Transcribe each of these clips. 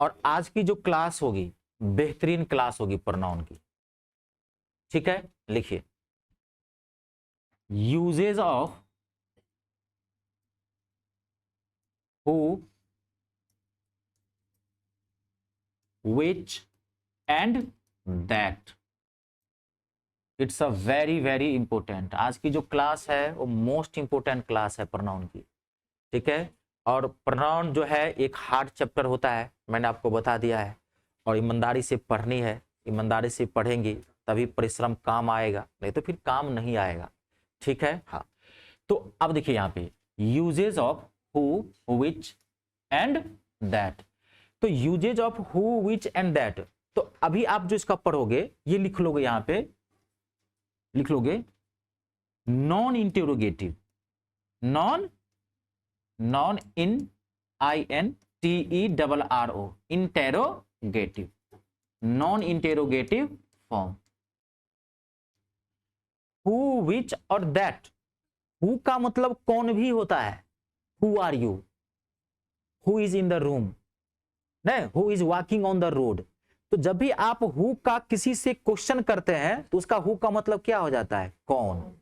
और आज की जो क्लास होगी बेहतरीन क्लास होगी प्रोनाउन की। ठीक है, लिखिए usages of who, which and that. It's a very very important. आज की जो क्लास है वो मोस्ट इंपॉर्टेंट क्लास है प्रोनाउन की। ठीक है, और प्रोनाउन जो है एक हार्ड चैप्टर होता है, मैंने आपको बता दिया है, और ईमानदारी से पढ़नी है। ईमानदारी से पढ़ेंगे तभी परिश्रम काम आएगा, नहीं तो फिर काम नहीं आएगा। ठीक है, हाँ। तो अब देखिए यहाँ पे usages of who, which and that. तो usages of who, which and that, तो अभी आप जो इसका पढ़ोगे ये लिख लोगे, यहाँ पे लिख लोगे non interrogative, non in INTERRO, interrogative, non interrogative form. Who, which और दैट। हु का मतलब कौन भी होता है, who are you, who is in the room, नहीं who is walking on the road. तो जब भी आप हु का किसी से क्वेश्चन करते हैं तो उसका हु का मतलब क्या हो जाता है, कौन।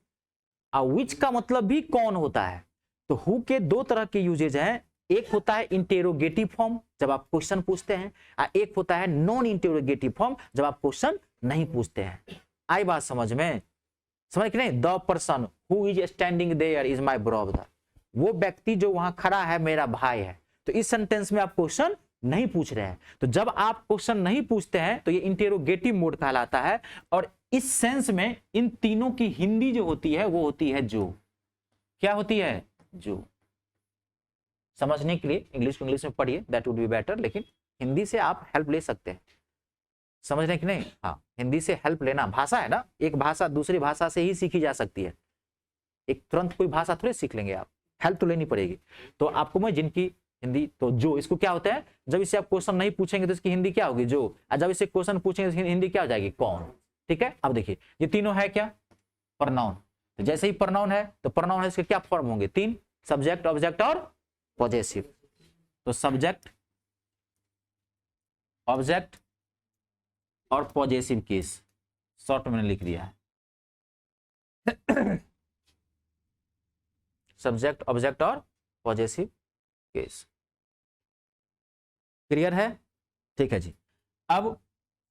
और विच का मतलब भी कौन होता है। तो हु के दो तरह के यूजेज हैं, एक होता है इंटेरोगेटिव फॉर्म जब आप क्वेश्चन पूछते हैं, और एक होता है नॉन इंटेरोगेटिव फॉर्म जब आप क्वेश्चन नहीं पूछते हैं। आई बात समझ में, समझ कि नहीं। The person who is standing there is my brother, वो व्यक्ति जो वहां खड़ा है मेरा भाई है। तो इस सेंटेंस में आप क्वेश्चन नहीं पूछ रहे हैं। तो जब आप क्वेश्चन नहीं पूछते हैं तो ये इंटेरोगेटिव मोड कहलाता है। और इस सेंस में इन तीनों की हिंदी जो होती है वो होती है जो। क्या होती है, जो। समझने के लिए इंग्लिश में पढ़िए, दैट वुड बी बेटर, लेकिन हिंदी से आप हेल्प ले सकते हैं। समझ रहे कि नहीं, हाँ हिंदी से हेल्प लेना, भाषा है ना, एक भाषा दूसरी भाषा से ही सीखी जा सकती है। एक तुरंत कोई भाषा थोड़ी सीख लेंगे आप, हेल्प तो लेनी पड़ेगी। तो आपको मैं जिनकी हिंदी, तो जो इसको क्या होता है, जब इससे आप क्वेश्चन नहीं पूछेंगे तो इसकी हिंदी क्या होगी, जो। और जब इससे क्वेश्चन पूछेंगे तो हिंदी क्या हो जाएगी, कौन। ठीक है, अब देखिए ये तीनों है क्या, प्रोनाउन। तो जैसे ही प्रोनाउन है तो प्रोनाउन है इसके क्या फॉर्म होंगे, तीन, सब्जेक्ट, ऑब्जेक्ट और पॉजेसिव। तो सब्जेक्ट, ऑब्जेक्ट और पॉजेसिव केस, शॉर्ट में मैंने लिख दिया है। सब्जेक्ट, ऑब्जेक्ट और पॉजेसिव केस। क्लियर है, ठीक है जी। अब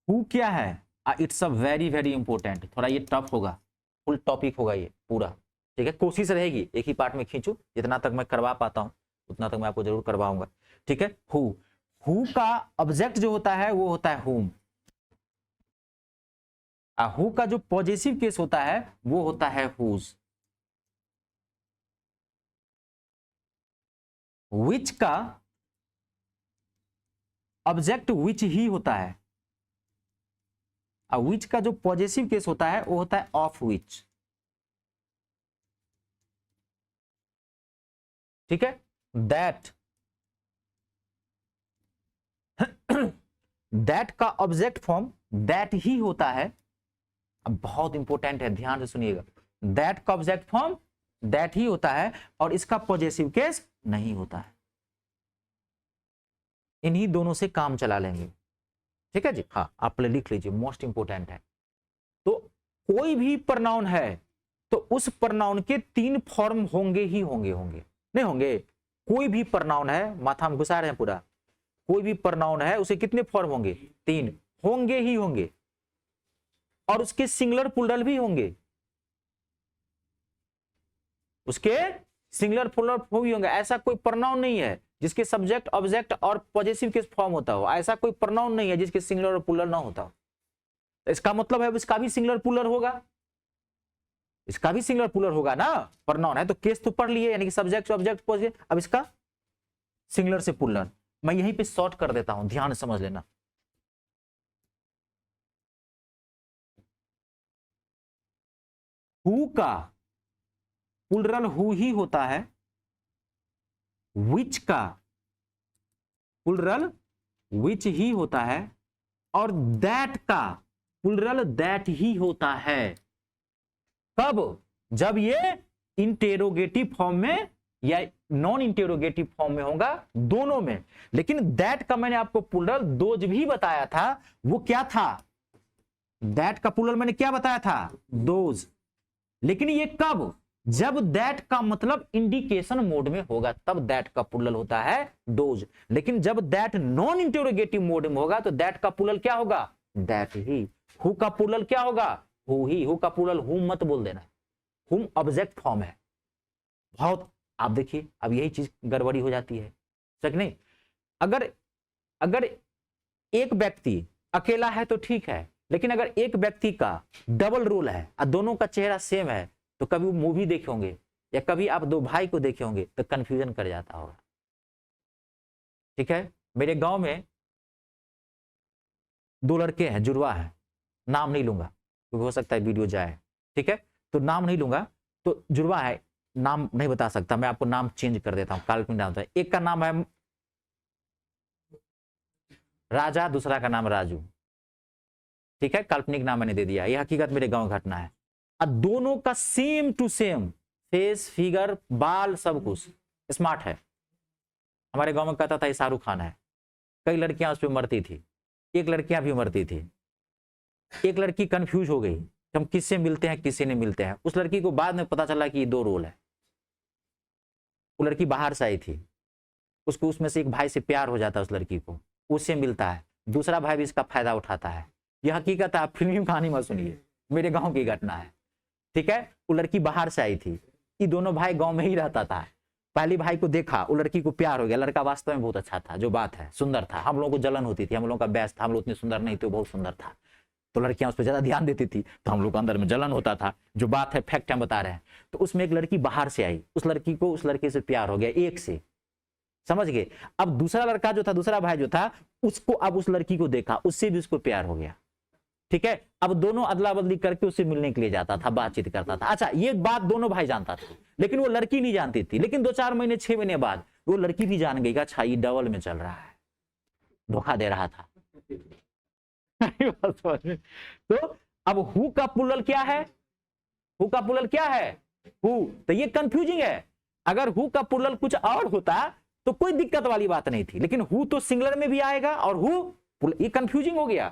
हु क्या है, it's a very very important, थोड़ा ये टफ होगा, फुल टॉपिक होगा ये पूरा। ठीक है, कोशिश रहेगी एक ही पार्ट में खींचू, जितना तक मैं करवा पाता हूं उतना तक मैं आपको जरूर करवाऊंगा। ठीक है, हु का ऑब्जेक्ट जो होता है वो होता है हुम। हु का जो पॉजेसिव केस होता है वो होता है हुज। विच का ऑब्जेक्ट विच ही होता है, और विच का जो पॉजेसिव केस होता है वो होता है ऑफ विच। ठीक है, दैट दैट का ऑब्जेक्ट फॉर्म दैट ही होता है। अब बहुत इंपॉर्टेंट है, ध्यान से सुनिएगा, दैट का ऑब्जेक्ट फॉर्म दैट ही होता है और इसका पॉजेसिव केस नहीं होता है। इन्हीं दोनों से काम चला लेंगे। ठीक है जी, हाँ आप लिख लीजिए, मोस्ट इंपॉर्टेंट है। तो कोई भी प्रोनाउन है तो उस प्रोनाउन के तीन फॉर्म होंगे ही होंगे, नहीं होंगे। कोई भी प्रोनाउन है, माथा में घुसा रहे हैं पूरा, कोई भी प्रोनाउन है उसे कितने फॉर्म होंगे, तीन होंगे ही होंगे, और उसके सिंगुलर प्लूरल भी होंगे, उसके सिंगुलर प्लूरल भी होंगे। ऐसा कोई प्रोनाउन नहीं है जिसके सब्जेक्ट, ऑब्जेक्ट और पॉजेसिव के फॉर्म होता हो, ऐसा कोई प्रोनाउन नहीं है जिसके सिंगुलर और प्लूरल ना होता हो। तो इसका मतलब है इसका भी सिंगुलर प्लूरल होगा, इसका भी सिंगुलर प्लूरल होगा ना, प्रोनाउन है तो केस तो पढ़ लिए, यानी कि सब्जेक्ट, ऑब्जेक्ट, पॉजेसिव। अब इसका सिंगुलर से प्लूरल मैं यहीं पे शॉर्ट कर देता हूं, ध्यान से समझ लेना। हु का प्लूरल हु ही होता है, विच का प्लूरल विच ही होता है, और दैट का प्लूरल दैट ही होता है। कब, जब ये इंटेरोगेटिव फॉर्म में या नॉन इंटेरोगेटिव फॉर्म में होगा, दोनों में। लेकिन दैट का मैंने आपको प्लूरल दोज भी बताया था, वो क्या था, दैट का प्लूरल मैंने क्या बताया था, दोज। लेकिन ये कब, जब दैट का मतलब इंडिकेशन मोड में होगा तब दैट का प्लूरल होता है दोज। लेकिन जब दैट नॉन इंटेरोगेटिव मोड में होगा तो दैट का प्लूरल क्या होगा, दैट ही। हु का प्लूरल क्या होगा, हु ही। हु का प्लूरल हुम मत बोल देना, हुम ऑब्जेक्ट फॉर्म है। बहुत, आप देखिए अब यही चीज गड़बड़ी हो जाती है, सच नहीं। अगर अगर एक व्यक्ति अकेला है तो ठीक है, लेकिन अगर एक व्यक्ति का डबल रोल है और दोनों का चेहरा सेम है, तो कभी मूवी देखे होंगे या कभी आप दो भाई को देखे होंगे तो कंफ्यूजन कर जाता होगा। ठीक है, मेरे गांव में दो लड़के हैं, जुड़वा है, नाम नहीं लूंगा क्योंकि हो सकता है वीडियो जाए, ठीक है, तो नाम नहीं लूंगा। तो जुड़वा है, नाम नहीं बता सकता, मैं आपको नाम चेंज कर देता हूं, काल्पनिक नाम। एक का नाम है राजा, दूसरा का नाम राजू, ठीक है, काल्पनिक नाम मैंने दे दिया, यह हकीकत मेरे गांव घटना है। और दोनों का same to same face, figure, बाल, सब कुछ स्मार्ट है। हमारे गांव में कहता था ये शाहरुख खान है। कई लड़कियां उस पर मरती थी, एक लड़कियां भी मरती थी। एक लड़की कंफ्यूज हो गई हम किससे मिलते हैं किससे नहीं मिलते हैं। उस लड़की को बाद में पता चला कि ये दो रोल है। वो लड़की बाहर से आई थी, उसको उसमें से एक भाई से प्यार हो जाता है, उस लड़की को उससे मिलता है, दूसरा भाई भी इसका फायदा उठाता है। यह हकीकत है, आप फिल्मी कहानी मत सुनिए, मेरे गांव की घटना है, ठीक है। वो लड़की बाहर से आई थी, ये दोनों भाई गांव में ही रहता था। पहली भाई को देखा, वो लड़की को प्यार हो गया। लड़का वास्तव में बहुत अच्छा था, जो बात है, सुंदर था। हम लोगों को जलन होती थी, हम लोगों का बैस था, हम लोग उतने सुंदर नहीं थे, वो बहुत सुंदर था, तो लड़कियां उस पर ज्यादा ध्यान देती थी, तो हम लोग को अंदर में जलन होता था। जो बात है फैक्ट हम बता रहे हैं। तो उसमें एक लड़की बाहर से आई, उस लड़की को उस लड़के से प्यार हो गया, एक से, समझ गए। अब दूसरा लड़का जो था, दूसरा भाई जो था, उसको अब उस लड़की को देखा, उससे भी उसको प्यार हो गया, ठीक है। अब दोनों अदला बदली करके उससे मिलने के लिए जाता था, बातचीत करता था। अच्छा, ये बात दोनों भाई जानता था, लेकिन वो लड़की नहीं जानती थी। लेकिन 2-4 महीने 6 महीने बाद वो लड़की भी जान गई कि अच्छा ये डबल में चल रहा है, धोखा दे रहा था। तो अब हु का प्लूरल क्या है, हु का प्लूरल क्या है, हु। तो ये कंफ्यूजिंग है। अगर हु का प्लूरल कुछ और होता तो कोई दिक्कत वाली बात नहीं थी, लेकिन हु तो सिंगुलर में भी आएगा और हु, ये कंफ्यूजिंग हो गया।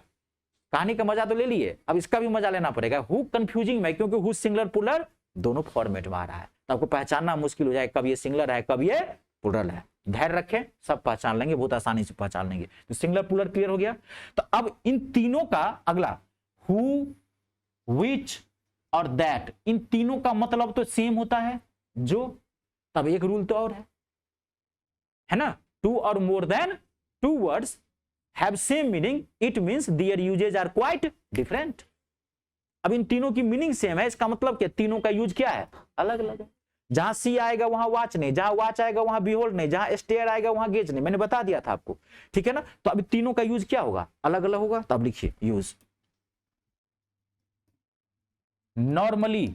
कहानी का मजा तो ले लिए, अब इसका भी मजा लेना पड़ेगा। हु कंफ्यूजिंग में, क्योंकि हु सिंगुलर प्लूरल दोनों फॉर्मेट में आ रहा है, तो आपको पहचानना मुश्किल हो जाए कब ये सिंगुलर है कब ये प्लूरल है। धैर्य रखें, सब पहचान लेंगे, बहुत आसानी से पहचान लेंगे। तो सिंगुलर प्लूरल क्लियर हो गया। तो अब इन तीनों का अगला, हु, विच और दैट, इन तीनों का मतलब तो सेम होता है, जो, तब एक रूल तो और है ना, टू और more than two words have same meaning, it means their uses are quite different। अब इन तीनों की मीनिंग सेम है, इसका मतलब क्या, तीनों का यूज क्या है, अलग अलग है। जहां सी आएगा वहां वॉच नहीं, जहां वॉच आएगा वहां बिहोल्ड नहीं, जहां स्टेयर आएगा वहां गेज नहीं, मैंने बता दिया था आपको, ठीक है ना। तो अब तीनों का यूज क्या होगा, अलग अलग होगा। तो अब लिखिए यूज, नॉर्मली,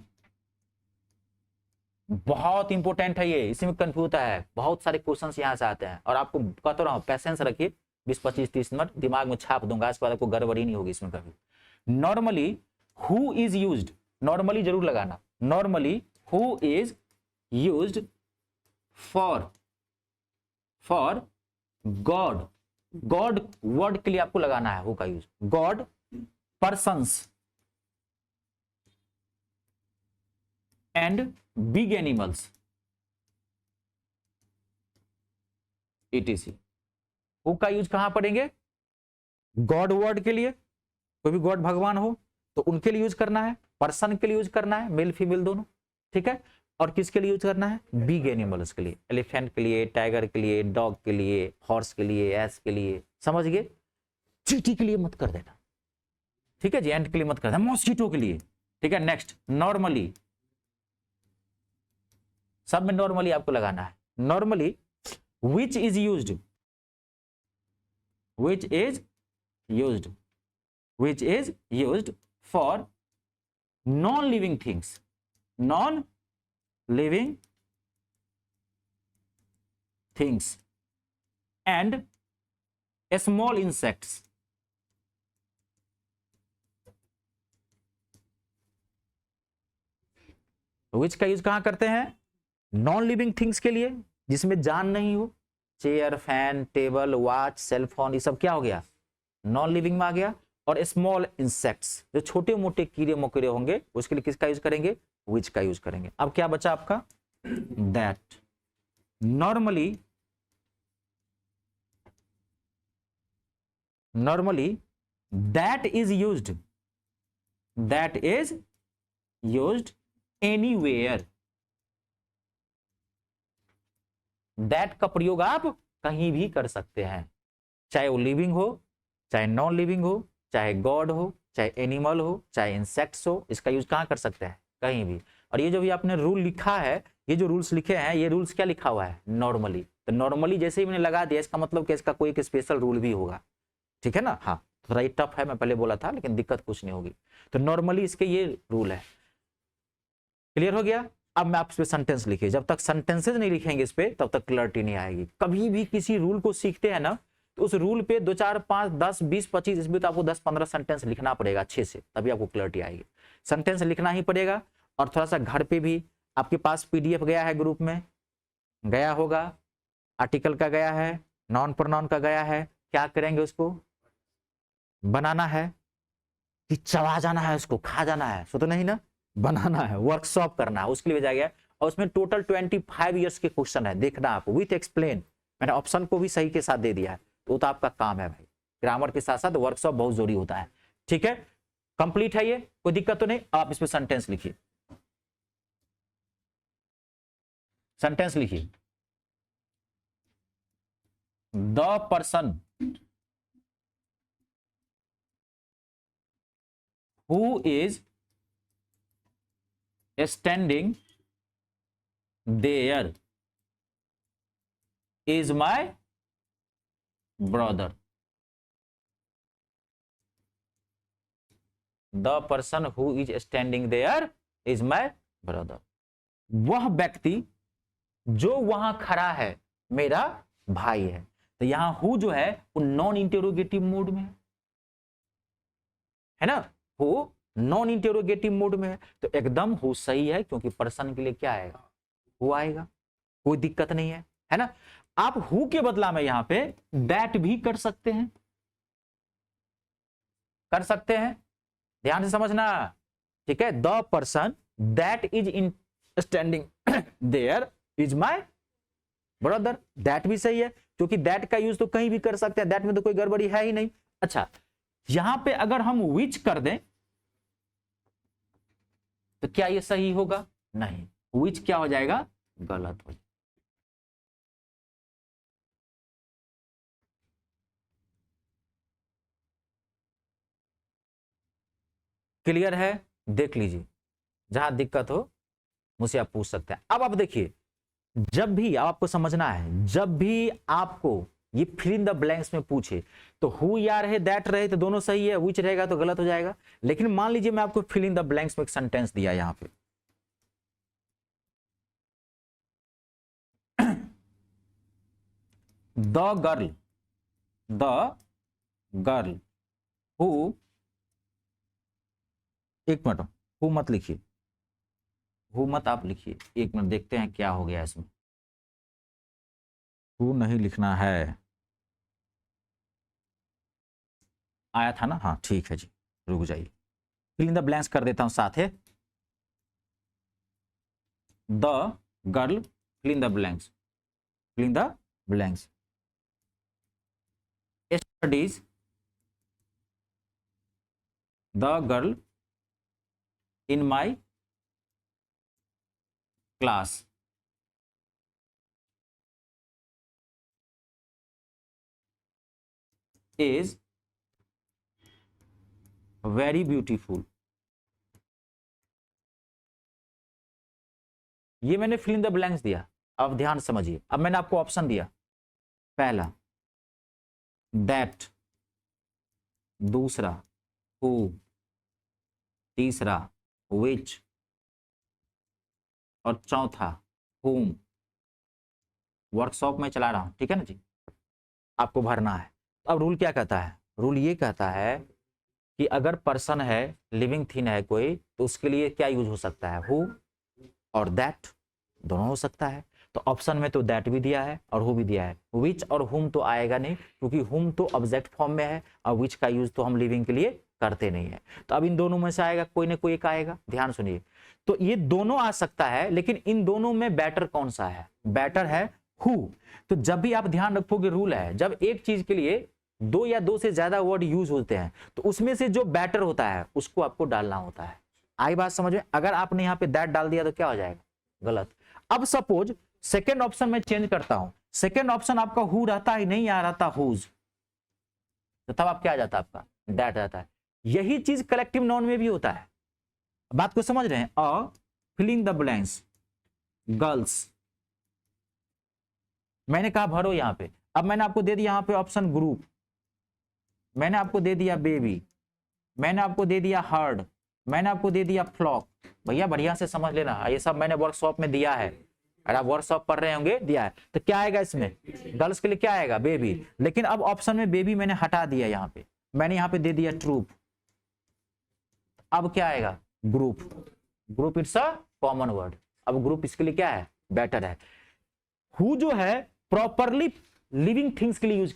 बहुत इंपॉर्टेंट है ये, इसी में कंफ्यूज होता है, बहुत सारे क्वेश्चंस यहां से आते हैं। और आपको कहता रहा हूं पैसेंस रखिए, 20-25-30 मिनट दिमाग में छाप दूंगा, इसके बाद आपको गड़बड़ी नहीं होगी इसमें कभी। Normally who is used, normally जरूर लगाना, normally who is used for God, God word के लिए आपको लगाना है हु का use, God, persons and big animals etc। Who का यूज कहां पढ़ेंगे, गॉड वर्ड के लिए, कोई भी गॉड भगवान हो तो उनके लिए यूज करना है, पर्सन के लिए यूज करना है, मेल फीमेल दोनों, ठीक है। और किसके लिए यूज करना है, बिग एनिमल्स के लिए, एलिफेंट के लिए, टाइगर के लिए, डॉग के लिए, हॉर्स के लिए, एस के लिए, समझ गए। चींटी के लिए मत कर देना, ठीक है जी, एंट के लिए मत कर देना, मॉस्किटो के लिए, ठीक है। नेक्स्ट, नॉर्मली, सब में नॉर्मली आपको लगाना है। Normally which is used, which is used, which is used for non-living things, non-living things and small insects, which का यूज कहां करते हैं, नॉन लिविंग थिंग्स के लिए जिसमें जान नहीं हो, chair, fan, table, watch, cellphone, ये सब क्या हो गया, नॉन लिविंग में आ गया। और स्मॉल इंसेक्ट्स, जो छोटे मोटे कीड़े मकोड़े होंगे, उसके लिए किसका यूज करेंगे, विच का यूज करेंगे। अब क्या बचा आपका, that. Normally that is used anywhere. That का प्रयोग आप कहीं भी कर सकते हैं, चाहे वो लिविंग हो, चाहे नॉन लिविंग हो, चाहे गॉड हो, चाहे एनिमल हो, चाहे इंसेक्ट्स हो, इसका यूज कहां कर सकते हैं, कहीं भी। और ये जो भी आपने रूल लिखा है, ये जो रूल्स लिखे हैं, ये रूल्स क्या लिखा हुआ है, नॉर्मली। तो नॉर्मली जैसे ही मैंने लगा दिया, इसका मतलब कि इसका कोई एक स्पेशल रूल भी होगा, ठीक है ना। हाँ, थोड़ा ये टफ है, मैं पहले बोला था, लेकिन दिक्कत कुछ नहीं होगी। तो नॉर्मली इसके ये रूल है। क्लियर हो गया। अब मैं आप इस पे सेंटेंस लिखिए, जब तक सेंटेंसेज नहीं लिखेंगे इस पे, तब तक क्लैरिटी नहीं आएगी। कभी भी किसी रूल को सीखते हैं ना, तो उस रूल पे 2 4 5 10 20 25 इसमें तो आपको 10 15 सेंटेंस लिखना पड़ेगा अच्छे से, तभी आपको क्लैरिटी आएगी। सेंटेंस लिखना ही पड़ेगा। और थोड़ा सा घर पे भी आपके पास पीडीएफ गया है, ग्रुप में गया होगा, आर्टिकल का गया है, नॉन प्रोनाउन का गया है। क्या करेंगे, उसको बनाना है कि चबा जाना है, उसको खा जाना है, सो तो नहीं ना, बनाना है, वर्कशॉप करना है, उसके लिए भेजा गया। और उसमें टोटल 25 ईयर्स के क्वेश्चन है, देखना आप विथ एक्सप्लेन। मैंने ऑप्शन को भी सही के साथ दे दिया है, तो आपका काम है भाई। ग्रामर के साथ साथ वर्कशॉप बहुत जरूरी होता है, ठीक है। कंप्लीट है ये, कोई दिक्कत तो नहीं। आप इसमें सेंटेंस लिखिए, सेंटेंस लिखिए। The person who is standing there is my brother. The person who is standing there is my brother. वह व्यक्ति जो वहां खड़ा है मेरा भाई है। तो यहां हु जो है वो नॉन इंटेरोगेटिव मोड में है ना, हु नॉन इंटेरोगेटिव मोड में है। तो एकदम हु सही है, क्योंकि पर्सन के लिए क्या आएगा, हु आएगा, कोई दिक्कत नहीं है ना। आप हु के बदला में यहां पे दैट भी कर सकते हैं, ध्यान से समझना, ठीक है। The person that is in standing there is my brother. That भी सही है, क्योंकि दैट का यूज तो कहीं भी कर सकते हैं, दैट में तो कोई गड़बड़ी है ही नहीं। अच्छा, यहां पे अगर हम विच कर दें तो क्या ये सही होगा, नहीं, विच क्या हो जाएगा, गलत हो जाएगा। क्लियर है, देख लीजिए, जहां दिक्कत हो मुझसे आप पूछ सकते हैं। अब आप देखिए, जब भी आपको समझना है, जब भी आपको ये फिल इन द ब्लैंक्स में पूछे, तो हु या रहे दैट रहे तो दोनों सही है, विच रहेगा तो गलत हो जाएगा। लेकिन मान लीजिए मैं आपको फिल इन द ब्लैंक्स में एक सेंटेंस दिया यहां पे, द गर्ल हु, एक मिनट, हु मत लिखिए, हु मत आप लिखिए, एक मिनट देखते हैं क्या हो गया इसमें। हु नहीं लिखना है, आया था ना, हाँ ठीक है जी, रुक जाइए, फिल इन द ब्लैंक्स कर देता हूं साथ है। The girl, fill in the blanks, fill in the blanks, studies the girl in my class is very beautiful. ये मैंने फिल इन द ब्लैंक्स दिया, अब ध्यान समझिए। अब मैंने आपको ऑप्शन दिया, पहला दैट, दूसरा हु, तीसरा विच, और चौथा whom। वर्कशॉप में चला रहा हूं, ठीक है ना जी, आपको भरना है। अब रूल क्या कहता है, रूल ये कहता है कि अगर पर्सन है, लिविंग थिंग है कोई, तो उसके लिए क्या यूज हो सकता है, हु और दैट। दोनों हो सकता है। तो ऑप्शन में तो दैट भी दिया है और हु भी दिया है, विच और हुम तो आएगा नहीं, क्योंकि हुम तो ऑब्जेक्ट फॉर्म में है और विच का यूज तो हम लिविंग के लिए करते नहीं है। तो अब इन दोनों में से आएगा कोई ना कोई एक आएगा, ध्यान सुनिए। तो ये दोनों आ सकता है, लेकिन इन दोनों में बेटर कौन सा है? बेटर है हु। तो जब भी आप ध्यान रखोगे, रूल है जब एक चीज के लिए दो या दो से ज्यादा वर्ड यूज होते हैं तो उसमें से जो बेटर होता है उसको आपको डालना होता है। आई बात समझ में? अगर आपने यहाँ पे दैट डाल दिया तो क्या हो जाएगा? गलत। अब सपोज सेकेंड ऑप्शन में चेंज करता हूं, सेकेंड ऑप्शन आपका हु रहता है, नहीं आ रहता हुज, तो तब आप क्या आ जाता है? आपका दैट रहता है। यही चीज कलेक्टिव नाउन में भी होता है। बात को समझ रहे हैं? अ फिलिंग द ब्लैंक्स, गर्ल्स, मैंने कहा भरो यहां पे। अब मैंने आपको दे दिया यहां पे ऑप्शन ग्रुप, मैंने आपको दे दिया बेबी, मैंने आपको दे दिया हर्ड, मैंने आपको दे दिया फ्लॉक। भैया बढ़िया से समझ लेना, ये सब मैंने वर्कशॉप में दिया है, अगर आप वर्कशॉप पढ़ रहे होंगे दिया है। तो क्या आएगा इसमें? गर्ल्स के लिए क्या आएगा? बेबी। लेकिन अब ऑप्शन में बेबी मैंने हटा दिया, यहाँ पे मैंने यहाँ पे दे दिया ट्रूप। अब क्या आएगा? Group. Group it's a common word. अब ग्रुप इसके लिए क्या है? बेटर है। हु जो है प्रॉपरली लिविंग थिंग्स के लिए यूज